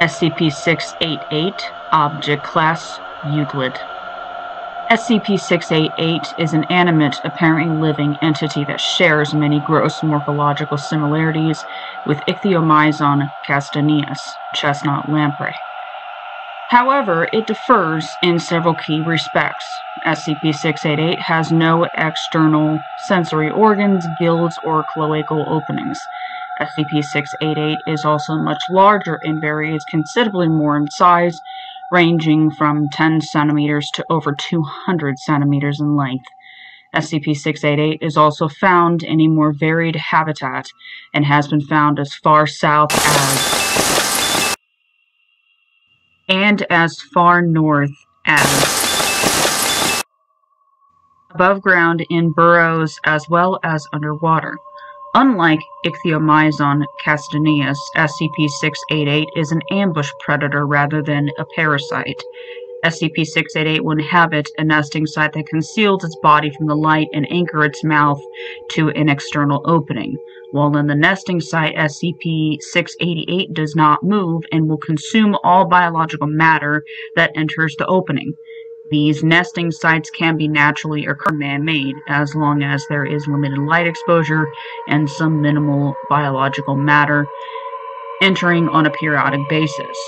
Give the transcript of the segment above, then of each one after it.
SCP-688, Object Class Euclid. SCP-688 is an animate, apparently living entity that shares many gross morphological similarities with Ichthyomyzon castaneus, chestnut lamprey. However, it differs in several key respects. SCP-688 has no external sensory organs, gills, or cloacal openings. SCP-688 is also much larger and varies considerably more in size, ranging from 10 centimeters to over 200 centimeters in length. SCP-688 is also found in a more varied habitat and has been found as far south as and as far north as above ground in burrows as well as underwater. Unlike Ichthyomyzon castaneus, SCP-688 is an ambush predator rather than a parasite. SCP-688 will inhabit a nesting site that conceals its body from the light and anchor its mouth to an external opening. While in the nesting site, SCP-688 does not move and will consume all biological matter that enters the opening. These nesting sites can be naturally or man-made, as long as there is limited light exposure and some minimal biological matter entering on a periodic basis.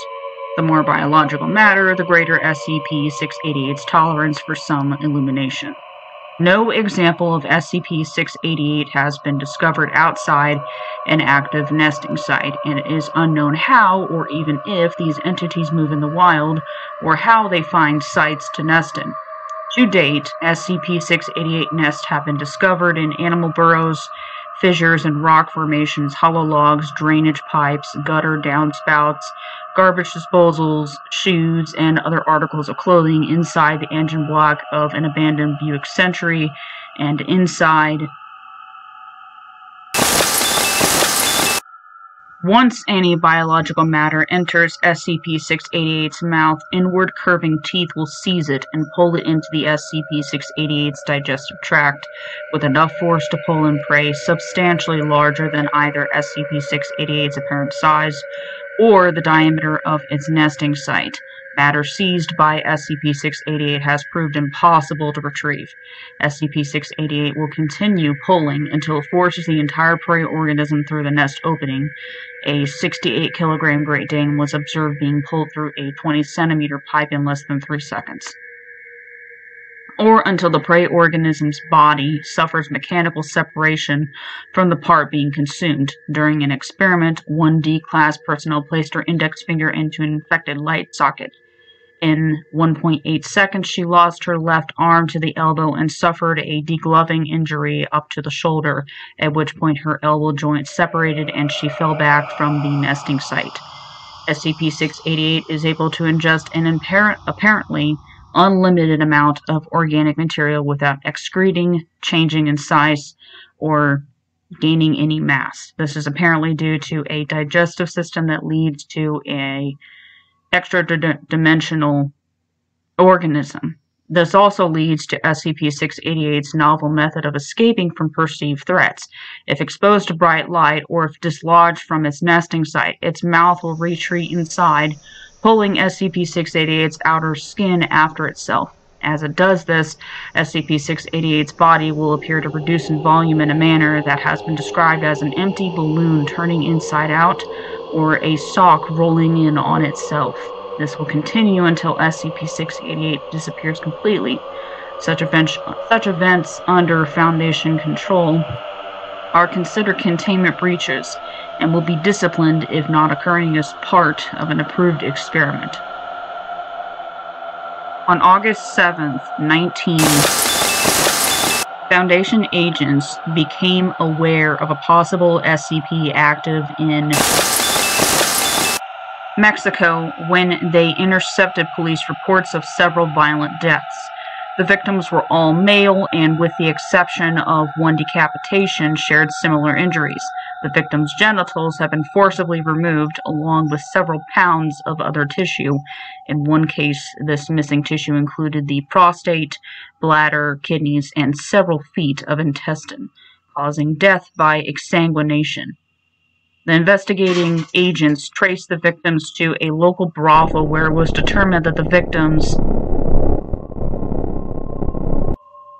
The more biological matter, the greater SCP-688's tolerance for some illumination. No example of SCP-688 has been discovered outside an active nesting site, and it is unknown how or even if these entities move in the wild or how they find sites to nest in. To date, SCP-688 nests have been discovered in animal burrows, fissures and rock formations, hollow logs, drainage pipes, gutter downspouts, garbage disposals, shoes, and other articles of clothing inside the engine block of an abandoned Buick Century, and inside. Once any biological matter enters SCP-688's mouth, inward curving teeth will seize it and pull it into the SCP-688's digestive tract with enough force to pull in prey substantially larger than either SCP-688's apparent size or the diameter of its nesting site. Matter seized by SCP-688 has proved impossible to retrieve. SCP-688 will continue pulling until it forces the entire prey organism through the nest opening. A 68-kilogram Great Dane was observed being pulled through a 20-centimeter pipe in less than 3 seconds. Or until the prey organism's body suffers mechanical separation from the part being consumed. During an experiment, one D-class personnel placed her index finger into an infected light socket. In 1.8 seconds, she lost her left arm to the elbow and suffered a degloving injury up to the shoulder, at which point her elbow joint separated and she fell back from the nesting site. SCP-688 is able to ingest an apparently unlimited amount of organic material without excreting, changing in size, or gaining any mass. This is apparently due to a digestive system that leads to a extra-dimensional organism. This also leads to SCP-688's novel method of escaping from perceived threats. If exposed to bright light or if dislodged from its nesting site, its mouth will retreat inside, pulling SCP-688's outer skin after itself. As it does this, SCP-688's body will appear to reduce in volume in a manner that has been described as an empty balloon turning inside out, or a sock rolling in on itself. This will continue until SCP-688 disappears completely. Such events under Foundation control are considered containment breaches and will be disciplined if not occurring as part of an approved experiment. On August 7th, Foundation agents became aware of a possible SCP active in Mexico when they intercepted police reports of several violent deaths. The victims were all male and, with the exception of one decapitation, shared similar injuries. The victims' genitals have been forcibly removed, along with several pounds of other tissue. In one case, this missing tissue included the prostate, bladder, kidneys, and several feet of intestine, causing death by exsanguination. The investigating agents traced the victims to a local brothel where it was determined that the victims,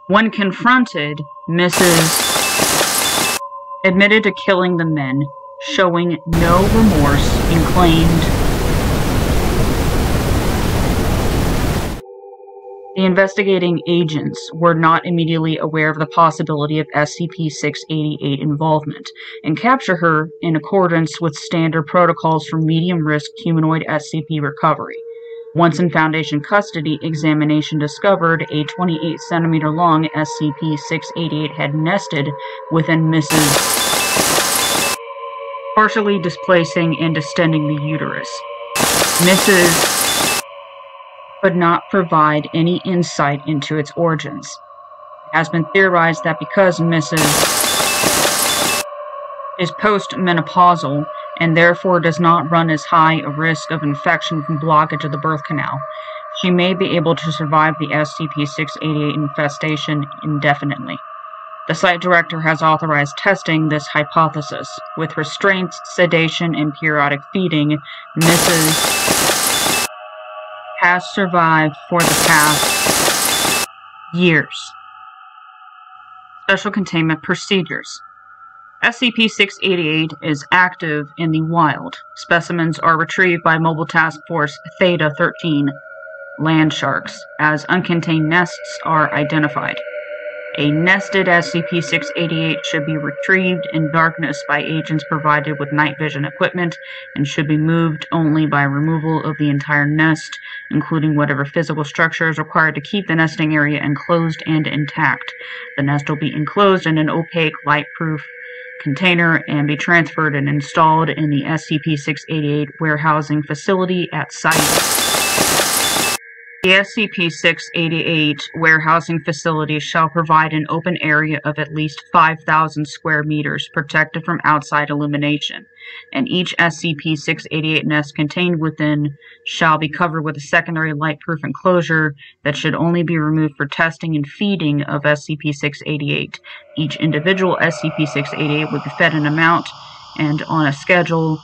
when confronted, Mrs. admitted to killing the men, showing no remorse, and claimed the investigating agents were not immediately aware of the possibility of SCP-688 involvement, and capture her in accordance with standard protocols for medium-risk humanoid SCP recovery. Once in Foundation custody, examination discovered a 28-centimeter-long SCP-688 had nested within Mrs., partially displacing and distending the uterus. Mrs. could not provide any insight into its origins. It has been theorized that because Mrs. is postmenopausal and therefore does not run as high a risk of infection from blockage of the birth canal, she may be able to survive the SCP-688 infestation indefinitely. The site director has authorized testing this hypothesis. With restraints, sedation, and periodic feeding, Mrs. has survived for the past years. Special Containment Procedures. SCP-688 is active in the wild. Specimens are retrieved by Mobile Task Force Theta-13 land sharks as uncontained nests are identified. A nested SCP-688 should be retrieved in darkness by agents provided with night vision equipment and should be moved only by removal of the entire nest, including whatever physical structure is required to keep the nesting area enclosed and intact. The nest will be enclosed in an opaque, light-proof container and be transferred and installed in the SCP-688 warehousing facility at site. The SCP-688 warehousing facility shall provide an open area of at least 5,000 square meters protected from outside illumination, and each SCP-688 nest contained within shall be covered with a secondary light-proof enclosure that should only be removed for testing and feeding of SCP-688. Each individual SCP-688 would be fed an amount and on a schedule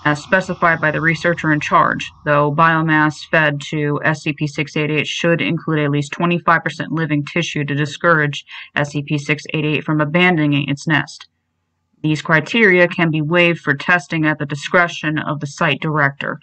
as specified by the researcher in charge, though biomass fed to SCP-688 should include at least 25% living tissue to discourage SCP-688 from abandoning its nest. These criteria can be waived for testing at the discretion of the site director.